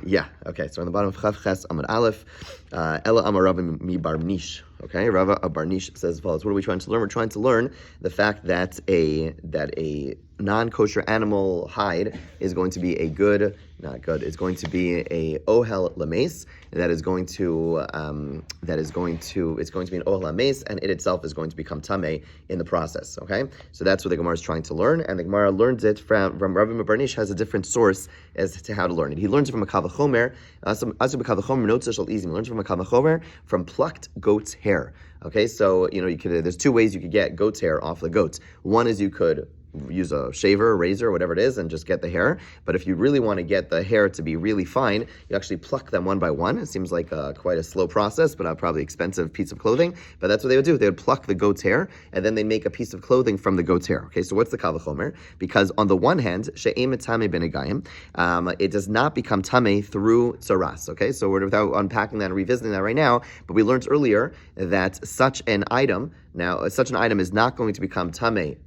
Yeah, okay, so on the bottom of Chav Ches Amud Aleph, Ela Amar Rava mi Barnish. Okay, Rava of Barnish says as follows. What are we trying to learn? We're trying to learn the fact that a non-kosher animal hide is going to be a good, not good, it's going to be a ohel lames, it's going to be an ohel lames, and it itself is going to become tameh in the process. Okay, so that's what the Gemara is trying to learn, and the Gemara learns it from Rava Barnish has a different source as to how to learn it. He learns it from a kavachomer, learns from a kavachomer from plucked goat's hair. Okay, so there's two ways you could get goat's hair off the goats. One is you could use a shaver, a razor, whatever it is, and just get the hair. But if you really want to get the hair to be really fine, you actually pluck them one by one. It seems like quite a slow process, but a probably expensive piece of clothing. But that's what they would do. They would pluck the goat's hair, and then they make a piece of clothing from the goat's hair. Okay, so what's the kavachomer? Because on the one hand, she'em tameh benegayim, it does not become tameh through tzaras. Okay, so we're without unpacking that and revisiting that right now, but we learned earlier that such an item is not going to become tameh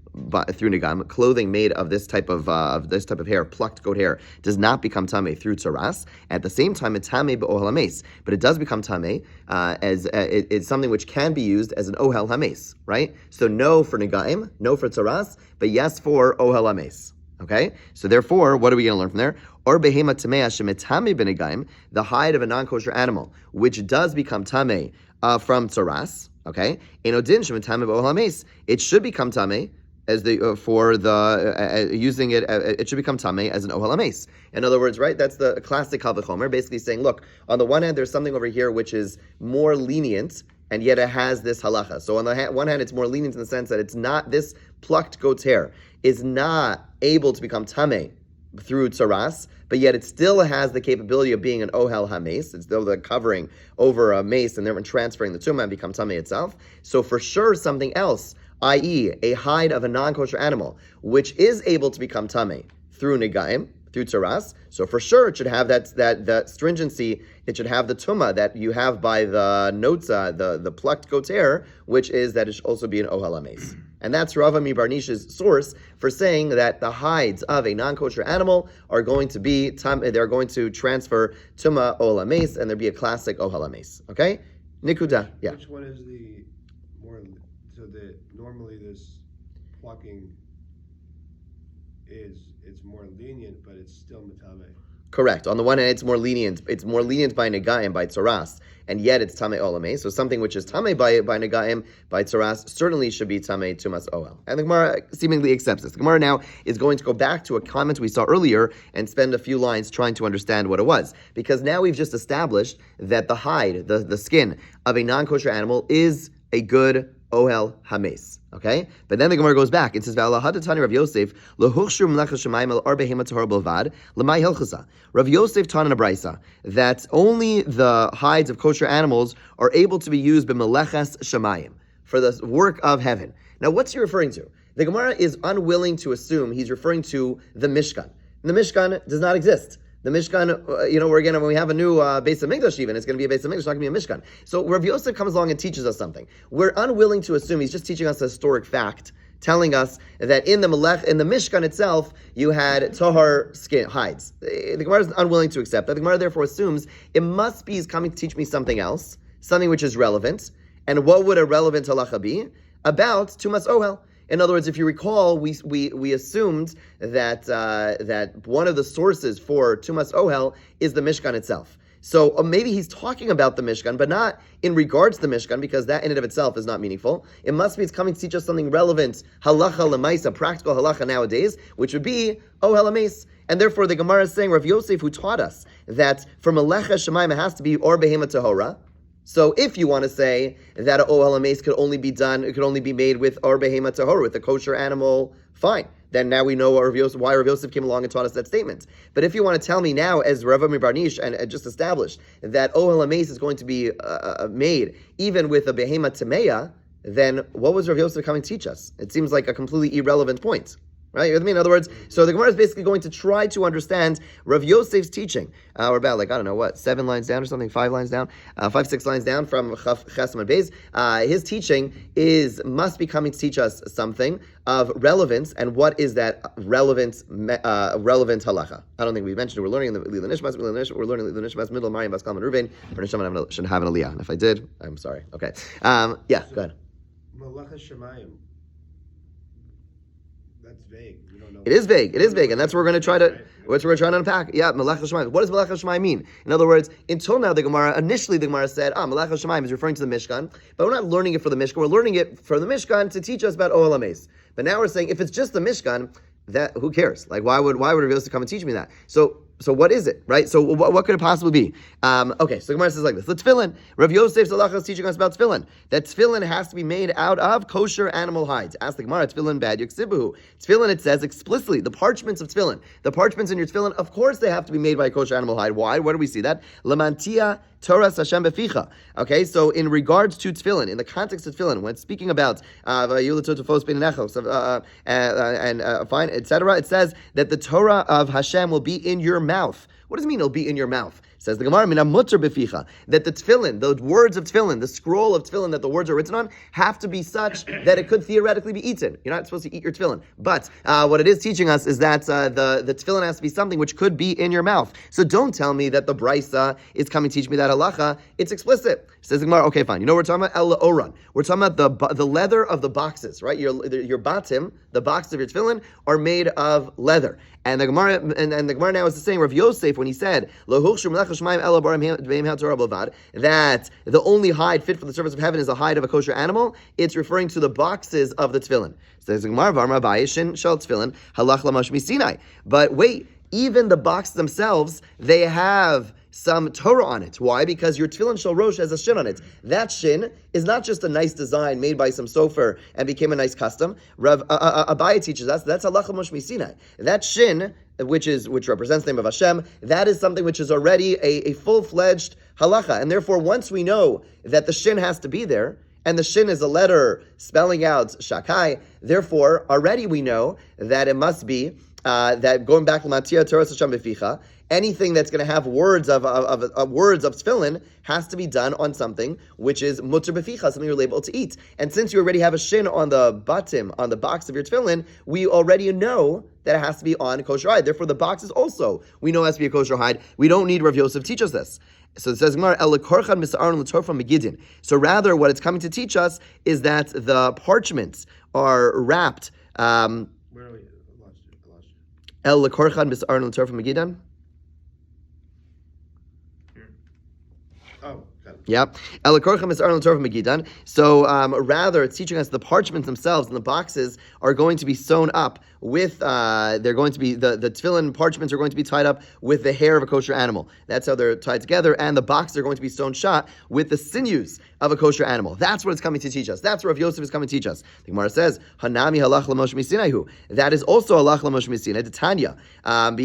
through nigam. Clothing made of this type of hair, plucked goat hair, does not become tameh through tzaras. At the same time, it's tameh be'ohel hames, but it does become tameh as it's something which can be used as an ohel hames, right? So no for nigaim, no for tzaras, but yes for ohel hames. Okay, so therefore, what are we going to learn from there? Or behema tameh shemetame benigayim, the hide of a non-kosher animal, which does become tameh from tzaras. Okay, enodin shemetame be'ohel hames, it should become tameh as using it, it should become tameh as an ohel hames. In other words, right? That's the classic kavachomer, basically saying, look, on the one hand, there's something over here which is more lenient, and yet it has this halacha. So on the one hand, it's more lenient in the sense that it's not, this plucked goat's hair is not able to become tameh through tzaras, but yet it still has the capability of being an ohel hames. It's still the covering over a mace, and then transferring the tumah and become tameh itself. So for sure, something else, i.e., a hide of a non-kosher animal, which is able to become tameh through negaim, through tzaras. So for sure, it should have that stringency. It should have the tumah that you have by the notza, the plucked goat's hair, which is that it should also be an ohel hames. And that's Rava mi Barnish's source for saying that the hides of a non-kosher animal are going to be they're going to transfer tumah ohel hames, and there'll be a classic ohel hames. Okay, nikuda. Yeah. Which one is the more? So that normally this plucking it's more lenient, but it's still metame. Correct. On the one hand, it's more lenient. It's more lenient by negaim, by tzaras, and yet it's tameh olameh. So something which is tameh by negaim, by tzaras, certainly should be tameh tumas oel. And the Gemara seemingly accepts this. The Gemara now is going to go back to a comment we saw earlier and spend a few lines trying to understand what it was, because now we've just established that the hide, the skin of a non-kosher animal is a good ohel hames. Okay, but then the Gemara goes back. It says, Rav Yosef taught in a brisa that only the hides of kosher animals are able to be used b'meleches shamayim, for the work of heaven. Now, what's he referring to? The Gemara is unwilling to assume he's referring to the Mishkan. The Mishkan does not exist. The Mishkan, when we have a new Beis HaMikdash even, it's going to be a Beis HaMikdash, it's not going to be a Mishkan. So Rav Yosef comes along and teaches us something. We're unwilling to assume he's just teaching us a historic fact, telling us that in the Mishkan itself, you had tahar skin hides. The Gemara is unwilling to accept that. The Gemara therefore assumes it must be he's coming to teach me something else, something which is relevant. And what would a relevant halacha be? About Tumas Ohel. In other words, if you recall, we assumed that one of the sources for Tumas Ohel is the Mishkan itself. So maybe he's talking about the Mishkan, but not in regards to the Mishkan, because that in and of itself is not meaningful. It must be it's coming to teach us something relevant, halacha lemaisa, practical halacha nowadays, which would be ohel hames. And therefore the Gemara is saying, Rav Yosef, who taught us that for melecha shemaim it has to be or behema tahora. So if you want to say that an ohel hames could only be made with or behema tahor, with a kosher animal, fine. Then now we know why Rav Yosef came along and taught us that statement. But if you want to tell me now, as Rava mi Barnish and just established, that ohel hames is going to be made even with a behema tameya, then what was Rav Yosef coming to teach us? It seems like a completely irrelevant point. Right, you with me? In other words, so the Gemara is basically going to try to understand Rav Yosef's teaching. We're about 7 lines down or something, 5 lines down, 5, 6 lines down from Chesam and Beis. His teaching must be coming to teach us something of relevance, and what is that relevant halacha? I don't think we mentioned it. We're learning in the Lila Nishmas. We're learning the Nishmas middle of Mariam Baskal and Ruvain. For Nishma, should have an aliyah. And if I did, I'm sorry. Okay, go ahead. Malacha Shemayim. That's vague. We don't know. It is vague, and that's what we're going to try to. What we're trying to unpack. Yeah, Melech HaShemayim. What does Melech HaShemayim mean? In other words, until now, initially the Gemara said, Melech HaShemayim is referring to the Mishkan, but we're not learning it for the Mishkan. We're learning it for the Mishkan to teach us about Ohel HaMeis. But now we're saying, if it's just the Mishkan, that who cares? Like, why would Rav Yosef come and teach me that? So what is it, right? So what could it possibly be? Okay, so the Gemara says like this. The tefillin. Rav Yosef's halacha is teaching us about tefillin. That tefillin has to be made out of kosher animal hides. Ask the Gemara, tefillin bad yuksibuhu. Tefillin, it says explicitly, the parchments of tefillin. The parchments in your tefillin, of course they have to be made by a kosher animal hide. Why? Where do we see that? Lamantia Torah Hashem beficha. Okay, so in regards to tefillin, in the context of tefillin, when speaking about and fine, etc., it says that the Torah of Hashem will be in your mouth. What does it mean it'll be in your mouth? Says the Gemara, mina mutter beficha, that the tefillin, the words of tefillin, the scroll of tefillin that the words are written on, have to be such that it could theoretically be eaten. You're not supposed to eat your tefillin. But what it is teaching us is that the tefillin has to be something which could be in your mouth. So don't tell me that the Brisa is coming to teach me that halacha. It's explicit. Says the Gemara, okay, fine. You know what we're talking about? El Oran. We're talking about the leather of the boxes, right? Your batim, the boxes of your tefillin, are made of leather. And the Gemara and the Gemara now is saying Rav Yosef when he said that the only hide fit for the service of heaven is a hide of a kosher animal. It's referring to the boxes of the tefillin. Says the Gemara, Varma Bayishin Shal Tefillin Halach Lamash Misinai. But wait, even the boxes themselves, they have some Torah on it. Why? Because your tefillin shel rosh has a shin on it. That shin is not just a nice design made by some sofer and became a nice custom. Rav Abaye teaches us that's halacha Moshe Sinai. That shin, which represents the name of Hashem, that is something which is already a full-fledged halacha. And therefore, once we know that the shin has to be there, and the shin is a letter spelling out shakai, therefore, already we know that it must be that going back to Matia Torah Hashem Beficha, anything that's going to have words of tefillin has to be done on something which is mutter beficha, something you're able to eat. And since you already have a shin on the batim, on the box of your tefillin, we already know that it has to be on a kosher hide. Therefore, the box is also, we know it has to be a kosher hide. We don't need Rav Yosef to teach us this. So it says, so rather, what it's coming to teach us is that the parchments are wrapped. Where are we? El lekorchan mis'aron l'torah from Megiddo. Oh, got it. Yep. El lekorchan mis'aron l'torah from Megiddo. So rather, it's teaching us the parchments themselves and the boxes are going to be sewn up with, they're going to be, the tefillin parchments are going to be tied up with the hair of a kosher animal. That's how they're tied together, and the boxes are going to be sewn shut with the sinews of a kosher animal. That's what it's coming to teach us. That's what Rav Yosef is coming to teach us. The Gemara says, Hanami halach l'moshe misinaihu. That is also halach l'moshe misinai. Tanya.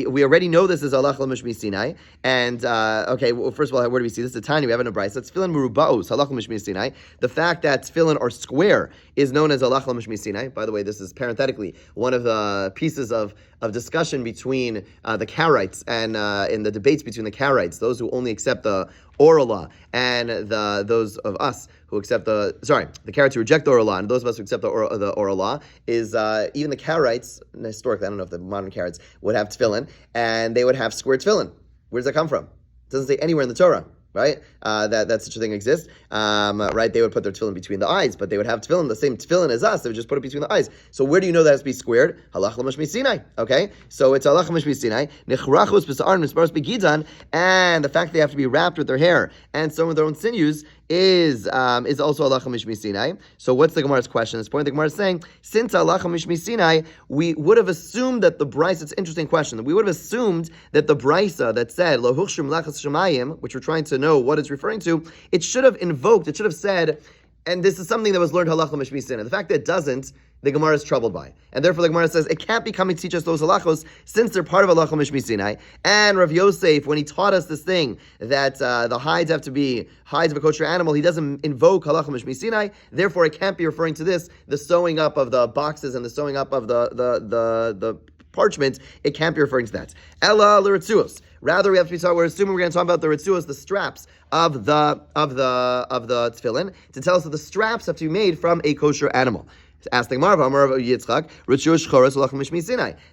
We already know this is halach l'moshe misinai. And, okay, well, first of all, where do we see this? The Tanya, we have it in a brisa. It's tefillin merubaos, halach l'moshe misinai. The fact that tefillin are square is known as halach l'moshe misinai. By the way, this is parenthetically one of the pieces of discussion between the Karaites and in the debates between the Karaites, those who only accept the oral law, and those of us who accept the Karaites who reject the oral law, and those of us who accept the oral law, is even the Karaites, historically, I don't know if the modern Karaites would have tefillin, and they would have square tefillin. Where does that come from? It doesn't say anywhere in the Torah. Right? That such a thing exists. Right? They would put their tefillin between the eyes, but they would have tefillin, the same tefillin as us. They would just put it between the eyes. So where do you know that has to be squared? Halach l'moshe misinai. Okay? So it's halach l'moshe misinai. Nechrachus b'sa'ar misparos begidan, and the fact they have to be wrapped with their hair and some of their own sinews is also halacha mishmi Sinai. So what's the Gemara's question at this point? The Gemara is saying, since halacha mishmi Sinai, we would have assumed that the brisa, it's an interesting question, we would have assumed that the brisa that said, lo huchshim lachas shemayim, which we're trying to know what it's referring to, it should have invoked, it should have said, And this is something that was learned halacha mishmisina. The fact that it doesn't, the Gemara is troubled by. And therefore the Gemara says it can't be coming to teach us those halachos since they're part of halacha mishmisinai. And Rav Yosef, when he taught us this thing that the hides have to be hides of a kosher animal, he doesn't invoke halacha mishmisinai. Therefore it can't be referring to this, the sewing up of the boxes and the sewing up of the parchment. It can't be referring to that. Ella l'ritzuos. Rather, we have to be talking. We're assuming we're going to talk about the ritzuos, the straps of the tefillin, to tell us that the straps have to be made from a kosher animal. Ask the Gemara, Yitzchak,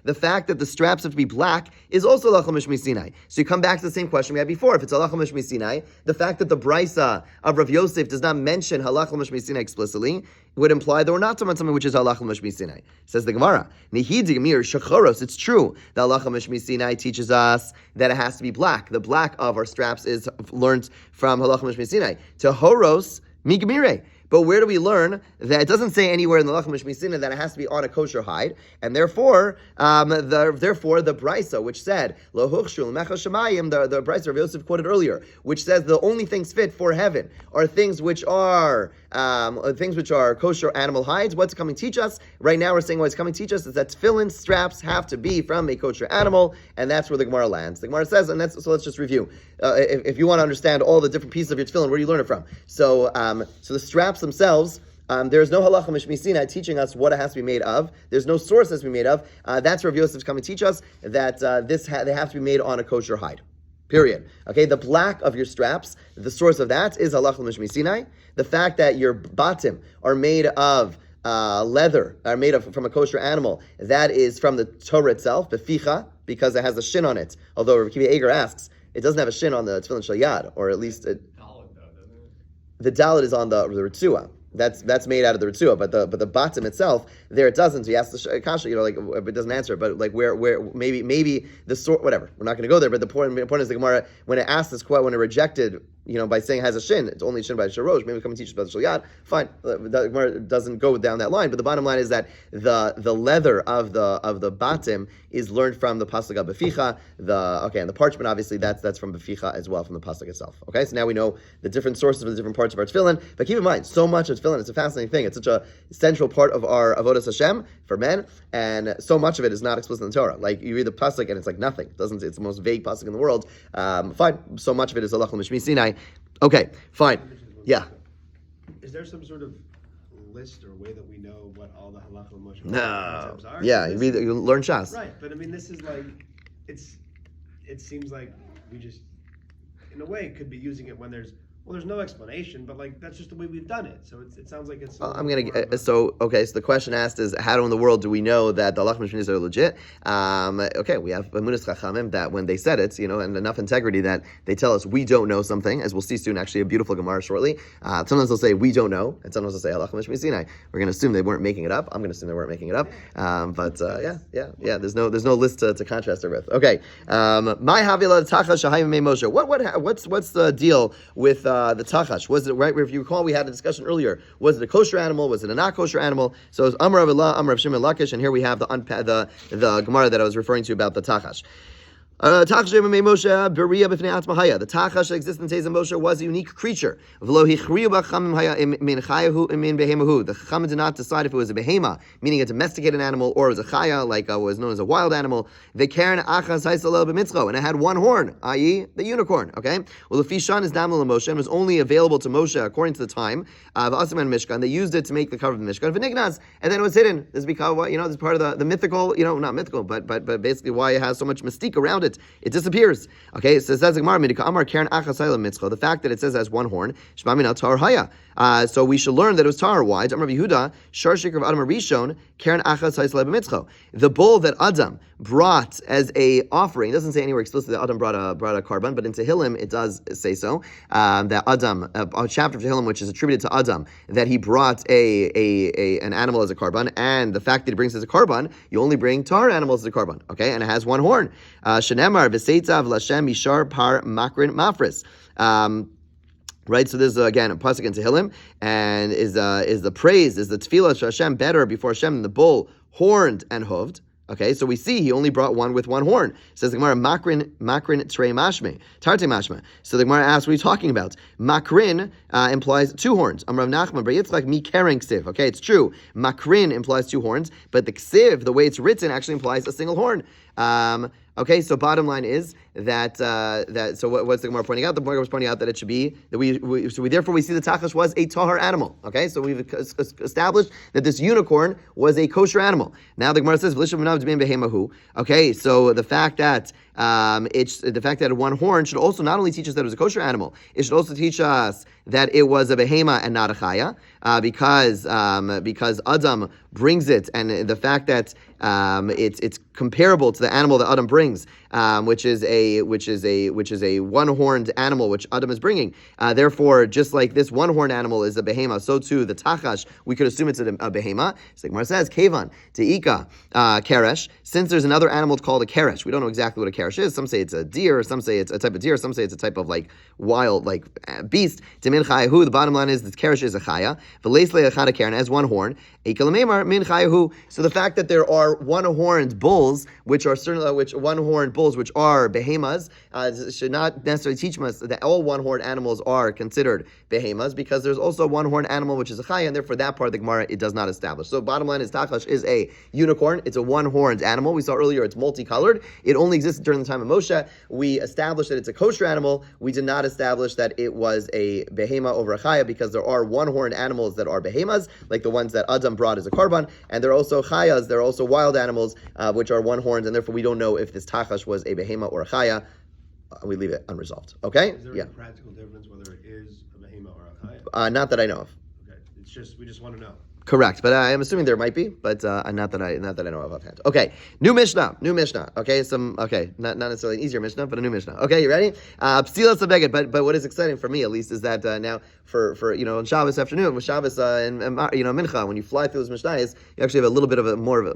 the fact that the straps have to be black is also halacha mishmisinai. So you come back to the same question we had before. If it's halacha mishmisinai, the fact that the brisa of Rav Yosef does not mention halacha mishmisinai explicitly would imply that we're not talking about something which is halacha mishmisinai. Says the Gemara, it's true that halacha mishmisinai teaches us that it has to be black. The black of our straps is learned from halacha mishmisinai. To horos migamire. But where do we learn that it doesn't say anywhere in the Halacha Mishmisina that it has to be on a kosher hide, and therefore the brisa which said Lo huchshu l'mecha shemayim, the brisa Rav Yosef quoted earlier, which says the only things fit for heaven are things which are kosher animal hides. What's coming to teach us right now? We're saying what's coming to teach us is that tefillin straps have to be from a kosher animal, and that's where the Gemara lands. The Gemara says, so let's just review. If you want to understand all the different pieces of your tefillin, where do you learn it from? So the straps themselves, there's no halacha mishmisina teaching us what it has to be made of. There's no source that's to be made of. That's where Rav Yosef's coming to teach us that they have to be made on a kosher hide. Period. Okay, the black of your straps, the source of that is halacha mishmisinai. The fact that your batim are made of leather, are made from a kosher animal, that is from the Torah itself, beficha, because it has a shin on it. Although Rav Kiva Eger asks, it doesn't have a shin on the tefillin shel yad, or at least the dalet is on the ritzua. That's made out of the ritzua, but the bottom itself there it doesn't. So he asks the kasha, it doesn't answer, but where maybe the sort, whatever. We're not going to go there. But the point is the Gemara, when it asked this question, when it rejected, by saying it has a shin, it's only a shin by Sharosh. Maybe come and teach us about the Shal Yad. Fine, the Gemara doesn't go down that line. But the bottom line is that the leather of the bottom is learned from the pasuk of Beficha. And the parchment obviously that's from Beficha as well, from the pasuk itself. Okay, so now we know the different sources of the different parts of our tefillin. But keep in mind, so much of tefillin, it's a fascinating thing. It's such a central part of our avodas Hashem for men, and so much of it is not explicit in the Torah. Like you read the pasuk and it's like nothing. It's the most vague pasuk in the world. Fine, so much of it is halacha mishmi Sinai. Okay, fine. Yeah. Is there some sort of list or way that we know what all the halacha Moshe No. are? Yeah, you learn Shas. Right, but I mean, this is like, it seems like we just, in a way, could be using it when there's no explanation, but like that's just the way we've done it. So it sounds like it's. So the question asked is, how in the world do we know that the halacha mishminis are legit? We have Amunas Chachamim that when they said it, and enough integrity that they tell us we don't know something, as we'll see soon. Actually, a beautiful Gemara shortly. Sometimes they'll say we don't know, and sometimes they'll say halacha mishmi Sinai. We're going to assume they weren't making it up. I'm going to assume they weren't making it up. There's no list to contrast it with. Okay, my havila tachash shahayim me Moshe. What's the deal with the tachash? Was it right? If you recall, we had a discussion earlier. Was it a kosher animal? Was it a not kosher animal? So it's Amar of Allah, Amar of Shimon Lakish, and here we have the Gemara that I was referring to about the tachash. The tachash that exists in Teza Moshe was a unique creature. The Chachamim did not decide if it was a behema, meaning a domesticated animal, or it was a chaya, like was known as a wild animal. The karen achas haisalel b'mitzcho, and it had one horn, i.e., the unicorn. Okay. Well, the fishan is damel Moshe and was only available to Moshe according to the time of Asim and Mishkan. They used it to make the cover of the Mishkan. V'nignaz, and then it was hidden. This is because this is part of the mythical, not mythical, but basically why it has so much mystique around it. It disappears. Okay, so it says the fact that it says it has one horn, so we should learn that it was tar. Why? The bull that Adam brought as a offering, it doesn't say anywhere explicitly that Adam brought a carbon, but in Tehillim it does say so. That Adam, a chapter of Tehillim which is attributed to Adam, that he brought an animal as a carbon, and the fact that he brings as a carbon, you only bring tar animals as a carbon. Okay, and it has one horn. Shenemar v'seitzav l'Hashem yishar par makrin mafris. Right, so this is again a pasuk in Tehillim, and is the praise, is the tefillah to Hashem better before Hashem than the bull horned and hooved. Okay, so we see he only brought one with one horn. Says the Gemara, makrin trei mashme, tarte mashma. So the Gemara asks, what are you talking about? Makrin implies two horns. Amrav Nachman, bar Yitzchak, mi keren ksiv. Okay, it's true. Makrin implies two horns, but the ksiv, the way it's written, actually implies a single horn. Okay, so bottom line is that so what's the Gemara pointing out? The Gemara was pointing out that it should be that therefore we see the tachash was a tahar animal. Okay, so we've established that this unicorn was a kosher animal. Now the Gemara says, okay, so the fact that one horn should also not only teach us that it was a kosher animal, it should also teach us that it was a behema and not a chaya, because Adam brings it, and the fact that it's comparable to the animal that Adam brings, which is a one-horned animal which Adam is bringing. Therefore, just like this one-horned animal is a behema, so too the tachash, we could assume it's a behema. So the Gemara says, Kevan teika keresh. Since there's another animal called a keresh, we don't know exactly what a keresh is. Some say it's a deer, some say it's a type of deer, some say it's a type of like wild beast. Temin chayahu. The bottom line is that keresh is a chaya. V'leisle echad keren has one horn. Eikalamemar min chayahu. So the fact that there are one-horned bulls, which are behemas, should not necessarily teach us that all one-horned animals are considered behemas, because there's also one horned animal which is a chaya, and therefore that part of the Gemara it does not establish. So bottom line is tachash is a unicorn. It's a one-horned animal. We saw earlier it's multicolored. It only existed during the time of Moshe. We established that it's a kosher animal. We did not establish that it was a behema over a chaya, because there are one-horned animals that are behemas, like the ones that Adam brought as a korban, and there are also chayas, there are also wild animals which are one-horned, and therefore we don't know if this tachash was a behema or a chaya. We leave it unresolved. Okay? Is there a practical difference whether it is a behema or a chaya? Not that I know of. Okay, we just want to know. Correct, but I'm assuming there might be, but not that I know of offhand. Okay, new Mishnah. Okay, not necessarily an easier Mishnah, but a new Mishnah. Okay, you ready? Psila sabeged. But what is exciting for me, at least, is that now for on Shabbos afternoon, with Shabbos and Mincha, when you fly through those Mishnayos, you actually have a little bit of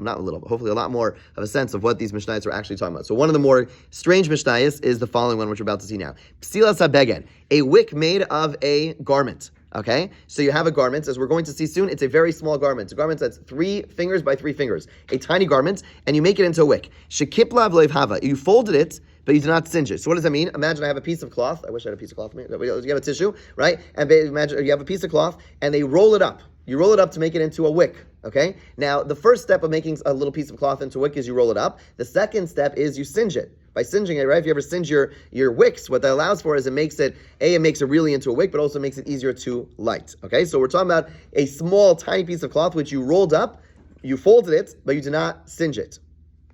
not a little, but hopefully a lot more of a sense of what these Mishnayos are actually talking about. So one of the more strange Mishnayos is the following one, which we're about to see now. Psila sabeged, a wick made of a garment. Okay, so you have a garment, as we're going to see soon. It's a very small garment. It's a garment that's 3 fingers by 3 fingers, a tiny garment, and you make it into a wick. Shekipla v'leivhava. You folded it, but you do not singe it. So what does that mean? Imagine I have a piece of cloth. I wish I had a piece of cloth. You have a tissue, right? And imagine you have a piece of cloth, and they roll it up. You roll it up to make it into a wick. Okay. Now the first step of making a little piece of cloth into a wick is you roll it up. The second step is you singe it. By singeing it, right? If you ever singe your wicks, what that allows for is it makes it really into a wick, but also makes it easier to light. Okay, so we're talking about a small, tiny piece of cloth which you rolled up, you folded it, but you did not singe it.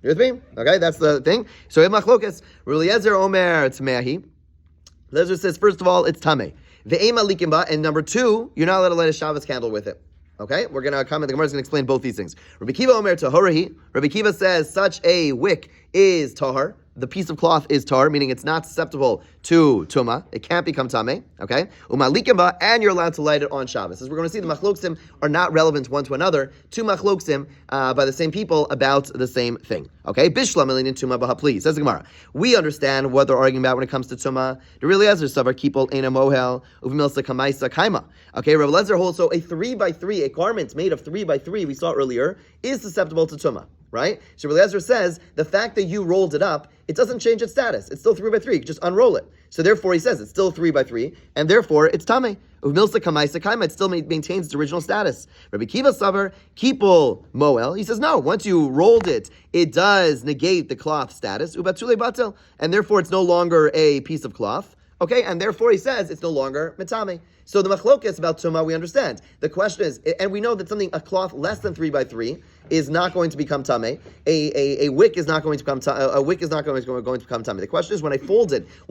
You with me? Okay, that's the thing. So in Machlokas, Eliezer Omer Tmeahi. Eliezer says, first of all, it's Tameh. Ve'ema likimba, and number 2, you're not allowed to light a Shabbos candle with it. Okay, we're going to come and the Gemara is going to explain both these things. Rabbi Kiva Omer Tahorahi. Rabbi Kiva says such a wick is tahar. The piece of cloth is tar, meaning it's not susceptible to tuma. It can't become tameh. Okay, umalikimba, and you're allowed to light it on Shabbos. As we're going to see, the machloksim are not relevant one to another. 2 machloksim by the same people about the same thing. Okay, bishlam elin tuma bahapli. Says the Gemara. We understand what they're arguing about when it comes to tuma. The really Eliezer savar kipol ena mohel uvimilsa kamaisa kaima. Okay, Rabbi Eliezer holds so a 3 by 3, a garment made of 3 by 3 we saw earlier is susceptible to tuma. Right? So Rabbi Eliezer says the fact that you rolled it up, it doesn't change its status. It's still 3 by 3. You can just unroll it. So therefore, he says it's still 3 by 3, and therefore it's tameh. Uvmilsa kamaisa kaima. It still maintains its original status. Rabbi Kiva savar kipol moel. He says no. Once you rolled it, it does negate the cloth status. Ubatule batel, and therefore it's no longer a piece of cloth. Okay, and therefore he says it's no longer metame. So the machlokas about tumah we understand. The question is, and we know that a cloth less than 3 by 3 is not going to become tameh. A wick is not going to become a wick is not going to become tameh. The question is, when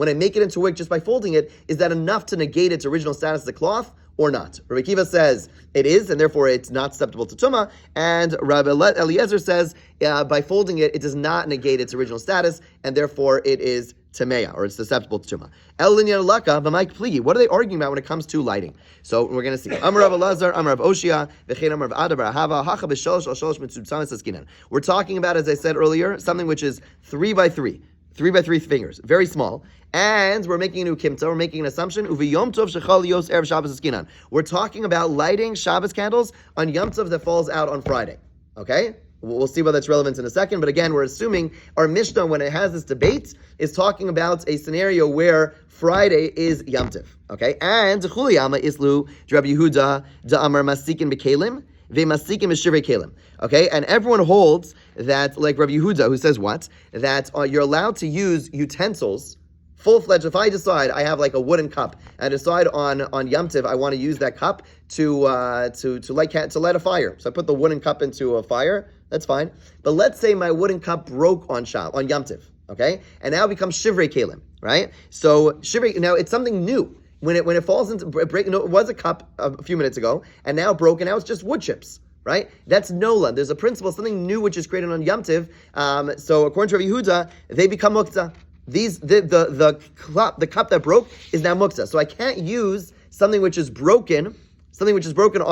I make it into a wick just by folding it, is that enough to negate its original status as a cloth or not? Rabbi Kiva says it is, and therefore it's not susceptible to tumah. And Rabbi Eliezer says by folding it, it does not negate its original status, and therefore it is tameya, or it's susceptible to tumah. What are they arguing about when it comes to lighting? So we're going to see. Amar Rav Elazar, Amar Rav Oshia, V'chein Amar Rav Ada bar Ahava, Hacha b'shalosh al shalosh mitzubtzamis askinan. We're talking about, as I said earlier, something which is 3 by 3. 3 by 3 fingers, very small, and we're making a new kimta. We're making an assumption. Uvi Yom Tov shechal yos erev Shabbos askinan. We're talking about lighting Shabbos candles on Yom Tov that falls out on Friday. Okay, We'll see why that's relevant in a second, but again, we're assuming our Mishnah, when it has this debate, is talking about a scenario where Friday is Yom Tov, okay? And Chuliyama Islu, Rabbi Yehuda, Da'amar Masikin B'Kelim, Ve'Masikin B'Shivrei Kelim, okay? And everyone holds that, like Rabbi Yehuda, who says what? That you're allowed to use utensils, full-fledged. If I decide I have like a wooden cup, and I decide on Yom Tov I want to use that cup to light a fire. So I put the wooden cup into a fire. That's fine. But let's say my wooden cup broke on Yom Tov, okay, and now it becomes Shivrei Kelim, right? So Shivrei, now it's something new. When it falls into break, it was a cup a few minutes ago, and now broken. Now it's just wood chips. Right? That's Nola. There's a principle, something new which is created on Yom Tov. So according to Rabbi Yehuda, they become muktzah. The cup that broke is now muktzah. So I can't use something which is broken on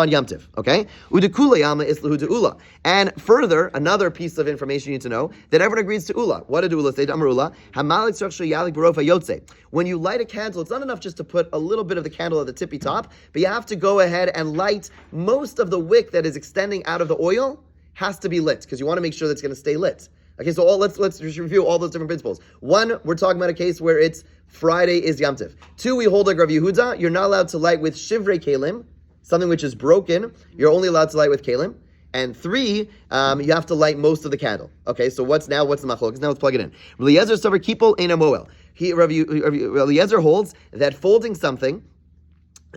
Yom Tov, okay? Udekula yama islahu de'ula. And further, another piece of information you need to know, that everyone agrees to ula. What did ula say? Amrula, hamalik tzarech yalik barofa yotze. When you light a candle, it's not enough just to put a little bit of the candle at the tippy top, but you have to go ahead and light most of the wick that is extending out of the oil has to be lit, because you want to make sure that it's going to stay lit. Okay, so let's just review all those different principles. One, we're talking about a case where it's Friday is Yom Tov. Two, we hold like Rav Yehuda, you're not allowed to light with shivrei kelim, something which is broken, you're only allowed to light with kelim. And three, you have to light most of the candle. Okay, so what's the machlokes? Now let's plug it in. Eliezer savar kipol ein moel. Eliezer holds that folding something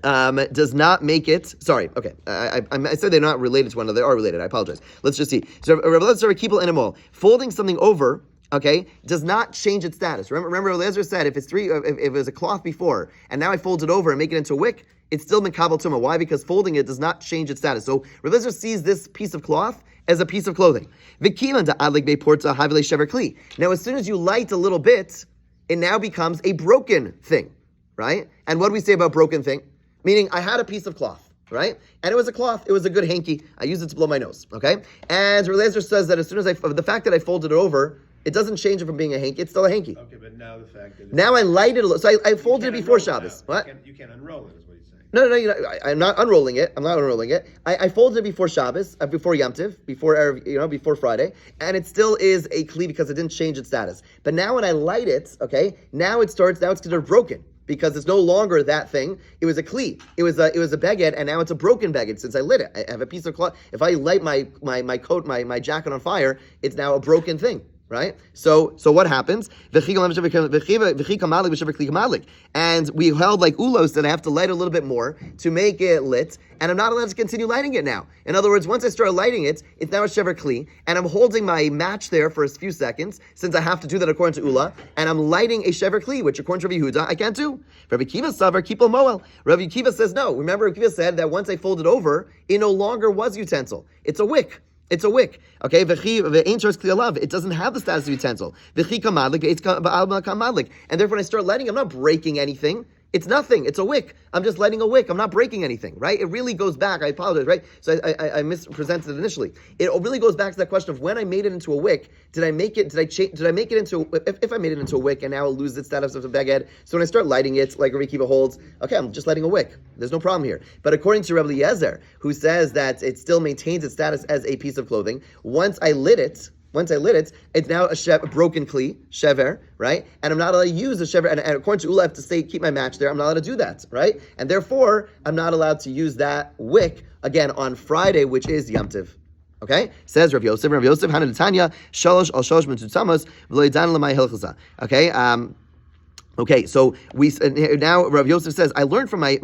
does not make it. Sorry, okay. I said they're not related to one another. They are related. I apologize. Let's just see. So Eliezer kipol ein moel. Folding something over, okay, does not change its status. Remember Eliezer said if it was a cloth before, and now I fold it over and make it into a wick, it's still mikabel tuma. Why? Because folding it does not change its status. So Eliezer sees this piece of cloth as a piece of clothing. Now, as soon as you light a little bit, it now becomes a broken thing, right? And what do we say about broken thing? Meaning, I had a piece of cloth, right? And it was a cloth. It was a good hanky. I used it to blow my nose, okay? And Eliezer says that as soon as the fact that I folded it over, it doesn't change it from being a hanky. It's still a hanky. Okay, but now the fact that now I lighted a little. So I folded it before Shabbos. What? You can't unroll it, is what he's saying. No, I'm not unrolling it. I folded it before Shabbos, before Yom Tov, before Friday, and it still is a kli because it didn't change its status. But now when I light it, okay, now it's considered broken because it's no longer that thing. It was a kli. It was a beged, and now it's a broken beged since I lit it. I have a piece of cloth. If I light my coat, my jacket on fire, it's now a broken thing. Right? So what happens? And we held like Ulos that I have to light a little bit more to make it lit, and I'm not allowed to continue lighting it now. In other words, once I start lighting it, it's now a shever kli, and I'm holding my match there for a few seconds, since I have to do that according to Ula, and I'm lighting a shever kli, which according to Rabbi Yehuda, I can't do. Rabbi Kiva savar kipol moel. Rabbi Kiva says no. Remember, Rabbi Kiva said that once I fold it over, it no longer was utensil. It's a wick. It's a wick, okay? It doesn't have the status of utensil. And therefore, when I start lighting, I'm not breaking anything. It's nothing. It's a wick. I'm just lighting a wick. I'm not breaking anything, right? It really goes back. I apologize, right? So I mispresented it initially. It really goes back to that question of when I made it into a wick. Did I make it into? If I made it into a wick and now it loses its status of a beged, so when I start lighting it, like Rabbi Kiva holds, okay, I'm just lighting a wick. There's no problem here. But according to Rabbi Eliezer, who says that it still maintains its status as a piece of clothing, once I lit it, it's now a broken kli, shever, right? And I'm not allowed to use the shever. And according to Ula, I have to keep my match there. I'm not allowed to do that, right? And therefore, I'm not allowed to use that wick again on Friday, which is Yom Tov. Okay? Says Rav Yosef, Hana Netanya, Shalosh al Shosh Mitzutzamas, V'lo Yidan L'may Hilchasa. Okay? Okay, so now Rav Yosef says, I learned from my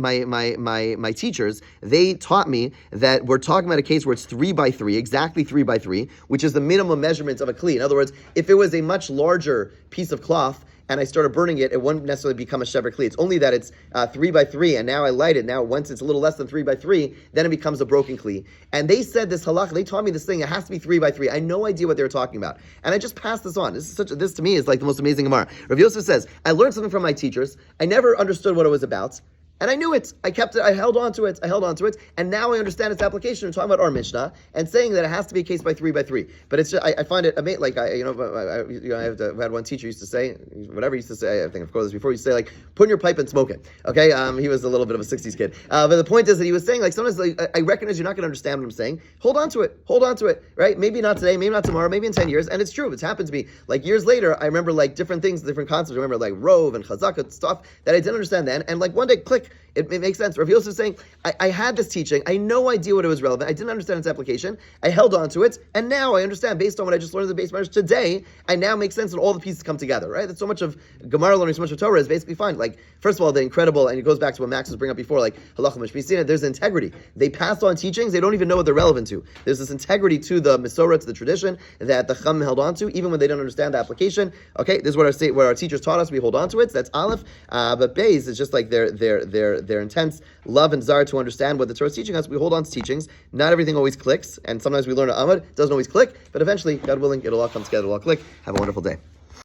teachers, they taught me that we're talking about a case where it's 3 by 3, exactly 3 by 3, which is the minimum measurements of a kli. In other words, if it was a much larger piece of cloth and I started burning it, it wouldn't necessarily become a shever kli. It's only that it's 3 by 3, and now I light it. Now, once it's a little less than 3 by 3, then it becomes a broken kli. And they said this halakha, they taught me this thing, it has to be 3 by 3. I had no idea what they were talking about. And I just passed this on. This to me is like the most amazing Gemara. Rav Yosef says, I learned something from my teachers. I never understood what it was about. and I knew it. I kept it. I held on to it. And now I understand its application. We're talking about our Mishnah and saying that it has to be a case by three. But it's just, I find it amazing. Like I had one teacher used to say, whatever he used to say. I think I've quoted this before. He used to say like, put in your pipe and smoke it. Okay, he was a little bit of a '60s kid. But the point is that he was saying like sometimes like, I recognize you're not going to understand what I'm saying. Hold on to it. Right? Maybe not today. Maybe not tomorrow. Maybe in 10 years. And it's true. It's happened to me. Like years later, I remember like different things, different concepts. I remember like rove and chazaka stuff that I didn't understand then. And like one day, click. It makes sense. Rav Yosef is saying, I had this teaching, I had no idea what it was relevant, I didn't understand its application, I held on to it, and now I understand, based on what I just learned in the base marriage today, I now make sense and all the pieces come together, right? That's so much of Gemara learning, so much of Torah is basically fine. Like, first of all, the incredible, and it goes back to what Max was bringing up before, like, halacha mishpisina, there's integrity. They passed on teachings, they don't even know what they're relevant to. There's this integrity to the Masorah, to the tradition, that the Chum held on to, even when they don't understand the application. Okay, this is what our teachers taught us, we hold on to it, that's Aleph, but Beis is just like their intense love and desire to understand what the Torah is teaching us. We hold on to teachings. Not everything always clicks, and sometimes we learn at Amud, it doesn't always click, but eventually, God willing, it'll all come together, it'll all click. Have a wonderful day.